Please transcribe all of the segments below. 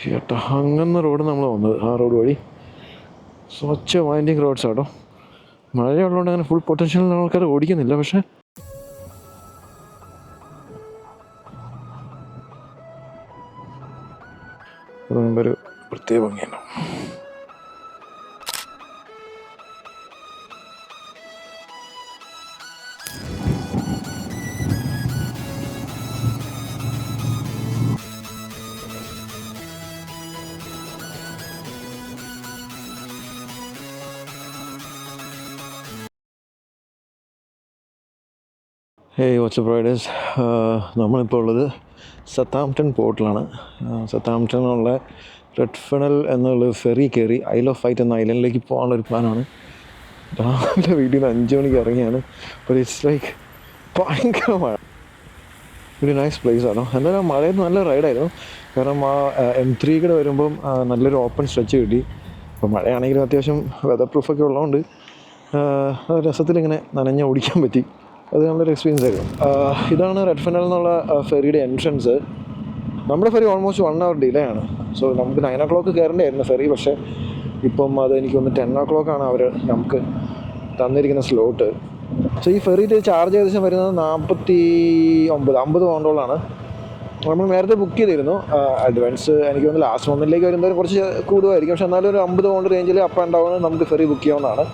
ചേട്ടാ അങ്ങനെ റോഡ് നമ്മൾ വന്നത് ആ റോഡ് വഴി സ്വച്ഛ വൈൻഡിങ് റോഡ്സ് ആട്ടോ. മഴയുള്ളതുകൊണ്ട് അങ്ങനെ ഫുൾ പൊട്ടൻഷ്യൽ ആൾക്കാർ ഓടിക്കുന്നില്ല. പക്ഷേ ഒരു പ്രത്യേക ഭംഗിയാണ്. ഹേയ് വാട്സ്ആപ്പ് റൈഡേഴ്സ്, നമ്മളിപ്പോൾ ഉള്ളത് സത്താംപ്ടൺ പോർട്ടിലാണ്. സത്താംപ്ടണിലുള്ള റെഡ് ഫണൽ എന്നുള്ള ഫെറി കയറി ഐൽ ഓഫ് വൈറ്റ് എന്ന ഐലൻഡിലേക്ക് പോകാനുള്ളൊരു പ്ലാനാണ്. രാവിലെ വീട്ടിൽ നിന്ന് 5 മണിക്ക് ഇറങ്ങിയാണ്. അപ്പോൾ ഇറ്റ്സ് ലൈക്ക് ഭയങ്കര മഴ. ഒരു നൈസ് പ്ലേസ് ആണോ. എന്നാലും മഴയിൽ നല്ല റൈഡായിരുന്നു. കാരണം ആ M3 കൂടെ വരുമ്പം നല്ലൊരു ഓപ്പൺ സ്ട്രെച്ച് കിട്ടി. അപ്പോൾ മഴയാണെങ്കിലും അത്യാവശ്യം വെതർ പ്രൂഫൊക്കെ ഉള്ളതുകൊണ്ട് രസത്തിലിങ്ങനെ നനഞ്ഞ് ഓടിക്കാൻ പറ്റി. അത് നല്ലൊരു എക്സ്പീരിയൻസ് ആയിരുന്നു. ഇതാണ് റെഡ് ഫണൽ എന്നുള്ള ഫെറിയുടെ എൻട്രൻസ്. നമ്മുടെ ഫെറി ഓൾമോസ്റ്റ് 1 hour ഡിലേ ആണ്. സോ നമുക്ക് 9 o'clock കയറേണ്ടായിരുന്നു ഫെറി. പക്ഷേ ഇപ്പം അത് എനിക്കൊന്ന് 10 o'clock അവർ നമുക്ക് തന്നിരിക്കുന്ന സ്ലോട്ട്. സോ ഈ ഫെറിയുടെ ചാർജ് ഏകദേശം വരുന്നത് 50 പൗണ്ടോളാണ്. നമ്മൾ നേരത്തെ ബുക്ക് ചെയ്തിരുന്നു. അഡ്വാൻസ് എനിക്ക് തോന്നുന്നു ലാസ്റ്റ് മന്തിലേക്ക് വരുന്നവർ കുറച്ച് കൂടുതലായിരിക്കും. പക്ഷേ എന്നാലും ഒരു 50 പൗണ്ട് റേഞ്ചിൽ അപ്പ് ആൻഡ് ഡൗൺ നമുക്ക് ഫെറി ബുക്ക് ചെയ്യാവുന്നതാണ്.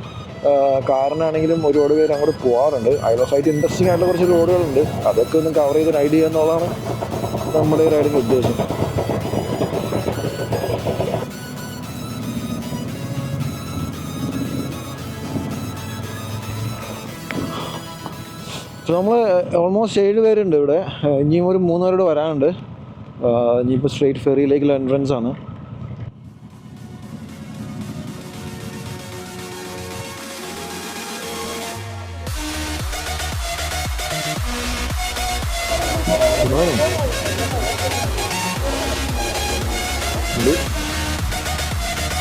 കാറിനാണെങ്കിലും ഒരുപാട് പേര് അങ്ങോട്ട് പോകാറുണ്ട്. ഐൽ ഓഫ് വൈറ്റ് ഇൻട്രസ്റ്റിംഗ് ആയിട്ടുള്ള കുറച്ച് റോഡുകളുണ്ട്. അതൊക്കെ ഒന്ന് കവർ ചെയ്ത് റൈഡ് ചെയ്യുക എന്നുള്ളതാണ് നമ്മുടെ ഈ റൈഡിൻ്റെ ഉദ്ദേശം. സോ നമ്മൾ ഓൾമോസ്റ്റ് 7 പേരുണ്ട് ഇവിടെ. ഇനിയും ഒരു 3 പേരോട് വരാനുണ്ട്. ഇനിയിപ്പോൾ സ്ട്രെയിറ്റ് ഫെറിയിലേക്കുള്ള എൻട്രൻസ് ആണ്.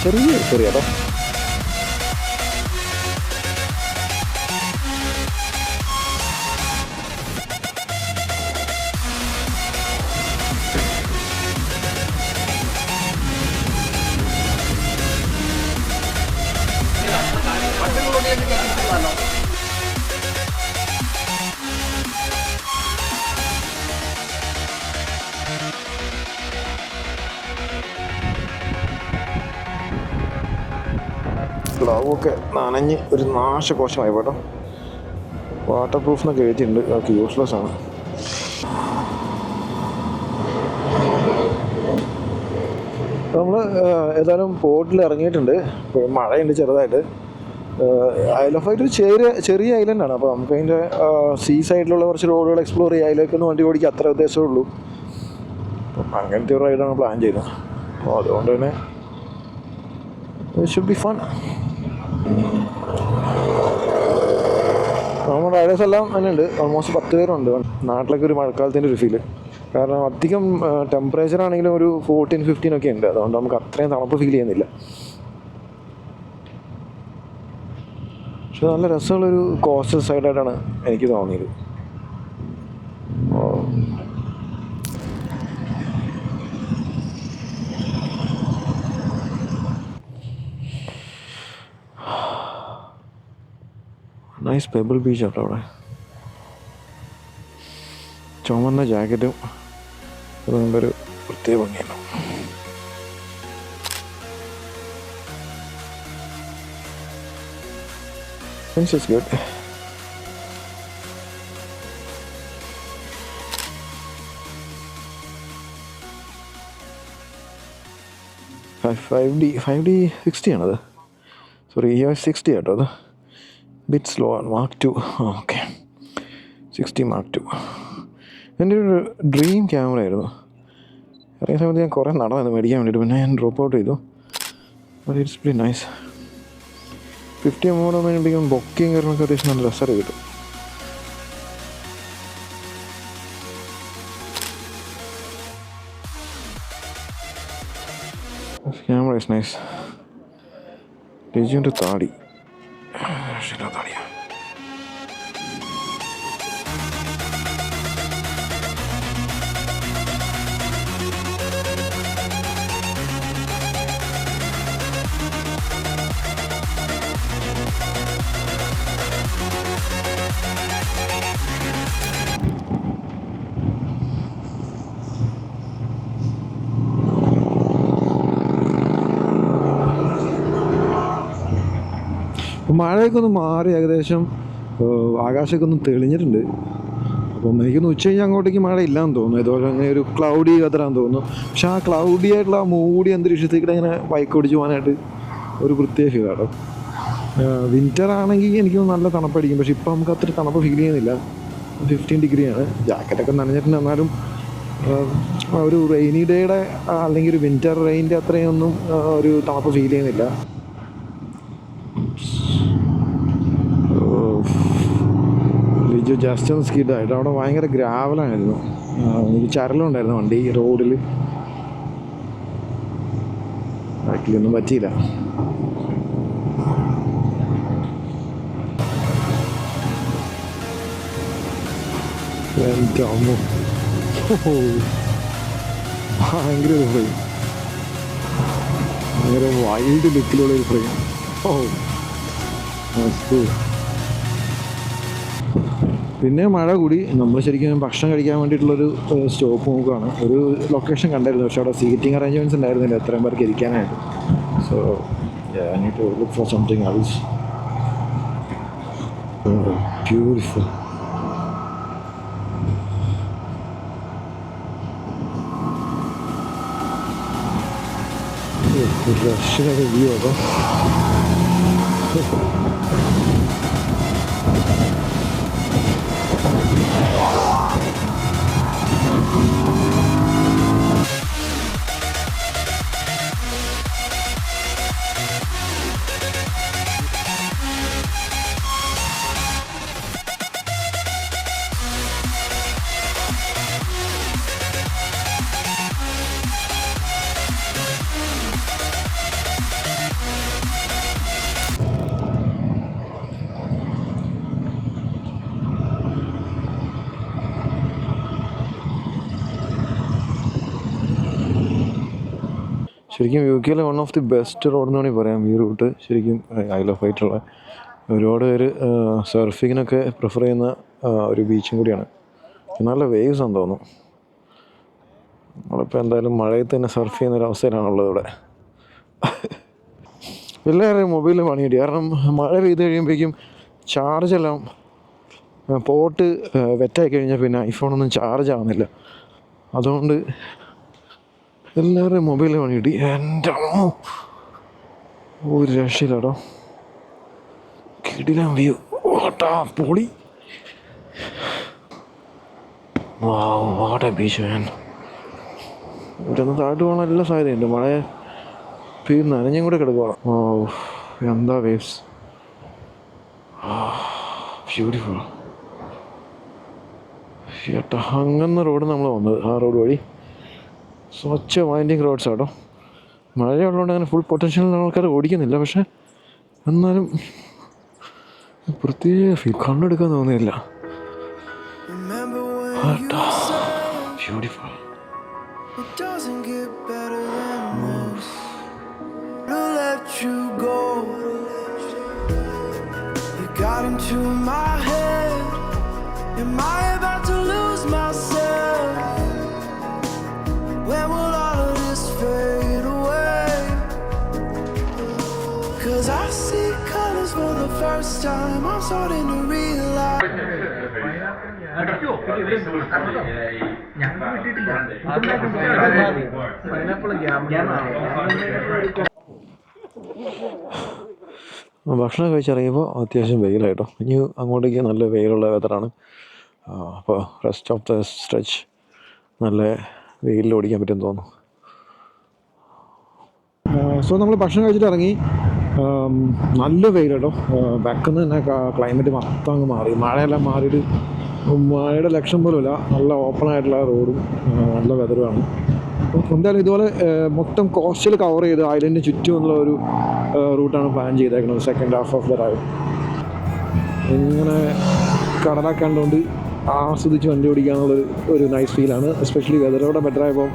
ചെറിയൊരു ഫെറി കേട്ടോ. ഗ്ലൗവൊക്കെ നനഞ്ഞ് ഒരു നാശകോശമായി കേട്ടോ. വാട്ടർ പ്രൂഫ് എന്നൊക്കെ എഴുതിയിട്ടുണ്ട്. അതൊക്കെ യൂസ്ലെസ് ആണ്. നമ്മൾ ഏതായാലും പോർട്ടിൽ ഇറങ്ങിയിട്ടുണ്ട്. ഇപ്പോൾ മഴയുണ്ട് ചെറുതായിട്ട്. ഐൽ ഓഫ് വൈറ്റ് ഒരു ചെറിയ ഐലൻഡാണ്. അപ്പോൾ നമുക്ക് അതിൻ്റെ സീ സൈഡിലുള്ള കുറച്ച് റോഡുകൾ എക്സ്പ്ലോർ ചെയ്യുക. അതിലേക്കൊന്ന് വണ്ടി ഓടിക്കുക, അത്ര ഉദ്ദേശമേ ഉള്ളൂ. അപ്പം അങ്ങനത്തെ ഒരു റൈഡാണ് പ്ലാൻ ചെയ്തത്. അപ്പോൾ അതുകൊണ്ട് തന്നെ ഇറ്റ് ഷുഡ് ബി ഫൺ. നമ്മുടെ റൈഡേഴ്സ് എല്ലാം തന്നെ ഉണ്ട്. ഓൾമോസ്റ്റ് 10 പേരുണ്ട്. നാട്ടിലൊക്കെ ഒരു മഴക്കാലത്തിൻ്റെ ഒരു ഫീല്. കാരണം അധികം ടെമ്പറേച്ചർ ആണെങ്കിലും ഒരു 14-15 ഒക്കെ ഉണ്ട്. അതുകൊണ്ട് നമുക്ക് അത്രയും തണുപ്പ് ഫീൽ ചെയ്യുന്നില്ല. പക്ഷെ നല്ല രസമുള്ളൊരു കോസ്റ്റൽ സൈഡായിട്ടാണ് എനിക്ക് തോന്നിയത്. നൈസ് പെബിൾ ബീച്ച് ആട്ടോ അവിടെ. ചുമന്ന ജാക്കറ്റും അതുകൊണ്ട് ഒരു പ്രത്യേക ഭംഗിയാണ്. It's good. ഫൈവ് ഡി 60 ആണത്. സോറി, 60 കേട്ടോ. അത് ബിറ്റ് സ്ലോ ആണ്. Mark 2. Okay, 60 Mark 2. എൻ്റെ ഒരു ഡ്രീം ക്യാമറ ആയിരുന്നു. ഇറങ്ങിയ സമയത്ത് ഞാൻ കുറേ നടന്നു മേടിക്കാൻ വേണ്ടിയിട്ട്. പിന്നെ ഞാൻ ഡ്രോപ്പ് ഔട്ട് ചെയ്തു. But it's very nice. 50 amount ആകുമ്പോഴേക്കും ബൊക്കിങ് കാര്യങ്ങളൊക്കെ അത്യാവശ്യം നല്ല രസമായിട്ട് കിട്ടും. Camera is nice. ലിജുവിൻ്റെ താടി താടിയാണ്. മഴയൊക്കെ ഒന്ന് മാറി ഏകദേശം ആകാശമൊക്കെ ഒന്ന് തെളിഞ്ഞിട്ടുണ്ട്. അപ്പം എനിക്കൊന്ന് ഉച്ച കഴിഞ്ഞാൽ അങ്ങോട്ടേക്ക് മഴ ഇല്ലാന്ന് തോന്നുന്നു. ഇതുപോലെ അങ്ങനെ ഒരു ക്ലൗഡി വെതറാന്ന് തോന്നുന്നു. പക്ഷെ ആ ക്ലൗഡി ആയിട്ടുള്ള ആ മൂടി അന്തരീക്ഷത്തേക്ക് ഇങ്ങനെ ബൈക്ക് ഓടിച്ച് പോകാനായിട്ട് ഒരു പ്രത്യേക ഫീലാണ്. വിൻ്റർ ആണെങ്കിൽ എനിക്ക് നല്ല തണുപ്പടിക്കും. പക്ഷെ ഇപ്പം നമുക്ക് അത്ര തണുപ്പ് ഫീൽ ചെയ്യുന്നില്ല. 15 ഡിഗ്രിയാണ്. ജാക്കറ്റൊക്കെ നനഞ്ഞിട്ടുണ്ട്. എന്നാലും ഒരു റെയിനി ഡേയുടെ അല്ലെങ്കിൽ ഒരു വിൻ്റർ റെയിൻ്റെ അത്രയൊന്നും ഒരു തണുപ്പ് ഫീൽ ചെയ്യുന്നില്ല. ലിജു ജസ്റ്റ് ഒന്ന് സ്കിഡായിട്ട് അവിടെ ഭയങ്കര ഗ്രാവലായിരുന്നു. എനിക്ക് ചരലുണ്ടായിരുന്നു വണ്ടി റോഡിൽ. ബാക്കിലൊന്നും പറ്റിയില്ല. എൻ്റെ അമ്മ, ഭയങ്കര ഒരു ഫ്രെയിം, ഭയങ്കര വൈൽഡ് ലുക്കിലുള്ള ഒരു ഫ്രെയിം. പിന്നെ മഴ കൂടി. നമ്മൾ ശരിക്കും ഭക്ഷണം കഴിക്കാൻ വേണ്ടിയിട്ടുള്ളൊരു സ്റ്റോപ്പ് നോക്കുകയാണ്. ഒരു ലൊക്കേഷൻ കണ്ടായിരുന്നു, പക്ഷെ അവിടെ സീറ്റിംഗ് അറേഞ്ച്മെൻറ്റ്സ് ഉണ്ടായിരുന്നില്ല എത്രയും പേർക്ക് ഇരിക്കാനായിട്ട്. So I need to look for something else. Beautiful. രക്ഷയുടെ വ്യൂ അതോ. ശരിക്കും യു കെയിലെ one of the best road എന്ന് വേണമെങ്കിൽ പറയാം ഈ റൂട്ട്. ശരിക്കും ഐൽ ഓഫ് വൈറ്റുള്ള ഒരുപാട് പേര് സർഫിങ്ങിനൊക്കെ പ്രിഫർ ചെയ്യുന്ന ഒരു ബീച്ചും കൂടിയാണ്. നല്ല വേവ്സ് ആണെന്ന് തോന്നുന്നു. നമ്മളിപ്പോൾ എന്തായാലും മഴയത്ത് തന്നെ സർഫ് ചെയ്യുന്ന ഒരു അവസ്ഥയിലാണുള്ളത് ഇവിടെ. എല്ലാവരുടെയും മൊബൈലിൽ പണി കിട്ടി. കാരണം മഴ പെയ്ത് കഴിയുമ്പോഴേക്കും ചാർജെല്ലാം പോട്ട് വെറ്റായി കഴിഞ്ഞാൽ പിന്നെ ഐഫോണൊന്നും ചാർജ് ആവുന്നില്ല. അതുകൊണ്ട് എല്ലാവരുടെയും മൊബൈലിൽ പണി കിട്ടി. എൻ്റെ ഒരു രക്ഷയില്ലാട്ടോ. കിടിലം വ്യൂ. ഓട്ടാ പൊളി. വാട്ട് എ ബീച്ച് മാൻ. ഇവിടുന്ന് താഴോട്ട് പോകാൻ നല്ല സാധ്യതയുണ്ട്. മഴ പെയ്യുന്ന നനഞ്ഞും കൂടെ കിടക്കുകയാണ്. എന്താ വേവ്സ്. ബ്യൂട്ടിഫുൾ. ചേട്ടാ അങ്ങനെ റോഡ് നമ്മൾ വന്നത്. ആ റോഡ് വഴി സ്വച്ഛ വൈൻഡിങ് റോഡ്സ് ആട്ടോ. മഴയുള്ളതുകൊണ്ട് അങ്ങനെ ഫുൾ പൊട്ടൻഷ്യൽ ആൾക്കാർ ഓടിക്കുന്നില്ല. പക്ഷെ എന്നാലും പ്രത്യേക ഫീൽ, കണ്ണെടുക്കാൻ തോന്നുന്നില്ല. Beautiful. It doesn't get better than this. To let you go. You got into my head. Am I about to lose myself? When will all of this fade away? 'Cause I see colors for the first time. I'm starting to realize. ഭക്ഷണം കഴിച്ചിറങ്ങിയപ്പോൾ അത്യാവശ്യം വെയിലായിട്ടോ. ഇനി അങ്ങോട്ടേക്ക് നല്ല വെയിലുള്ള വെതറാണ്. അപ്പോൾ rest of the stretch നല്ല വെയിലിൽ ഓടിക്കാൻ പറ്റുമെന്ന് തോന്നുന്നു. സോ നമ്മൾ ഭക്ഷണം കഴിച്ചിട്ട് ഇറങ്ങി. നല്ല വെയിലാട്ടോ. ബാക്കിൽ നിന്ന് തന്നെ ക്ലൈമറ്റ് മൊത്തം അങ്ങ് മാറി. മഴയെല്ലാം മാറിയിട്ട് മഴയുടെ ലക്ഷം പോലുമില്ല. നല്ല ഓപ്പൺ ആയിട്ടുള്ള റോഡും നല്ല വെതറുമാണ്. എന്തായാലും ഇതുപോലെ മൊത്തം കോസ്റ്റൽ കവർ ചെയ്ത് ഐലൻഡിന് ചുറ്റുമുള്ള ഒരു റൂട്ടാണ് പ്ലാൻ ചെയ്തേക്കുന്നത്. Second half of the ride ഇങ്ങനെ കടലൊക്കെ കണ്ടുകൊണ്ട് ആസ്വദിച്ച് വണ്ടി ഓടിക്കാനുള്ളൊരു ഒരു നൈസ് ഫീലാണ്. എസ്പെഷ്യലി വെതറോടെ ബെറ്റർ ആയപ്പോൾ.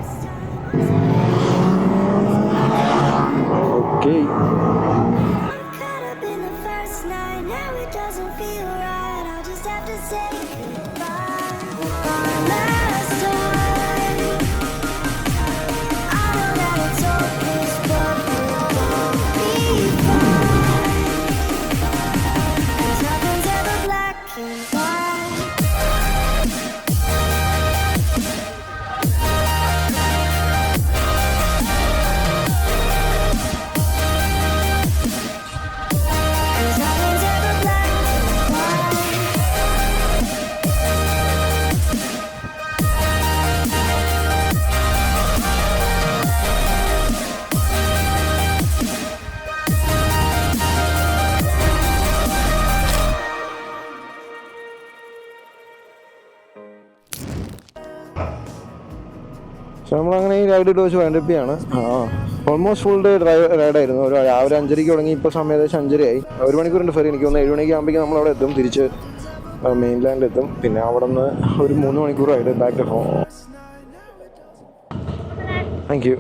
ഓക്കെ. സോ നമ്മളങ്ങനെ ഈ റൈഡ് ഇട്ട് വെച്ച് വൈൻഡപ്പിയാണ്. ഓൾമോസ്റ്റ് ഫുൾ ഡേ റൈഡായിരുന്നു. രാവിലെ 5:30 തുടങ്ങി, ഇപ്പോൾ സമയം ഏകദേശം 5:30 1 മണിക്കൂറിൻ്റെ ഫെറി. എനിക്ക് തോന്നുന്നു 7 മണിക്ക് ആകുമ്പോഴേക്കും നമ്മളവിടെ എത്തും, തിരിച്ച് മെയിൻലാൻഡിലെത്തും. പിന്നെ അവിടെ നിന്ന് ഒരു 3 മണിക്കൂർ ride back to home. Thank U.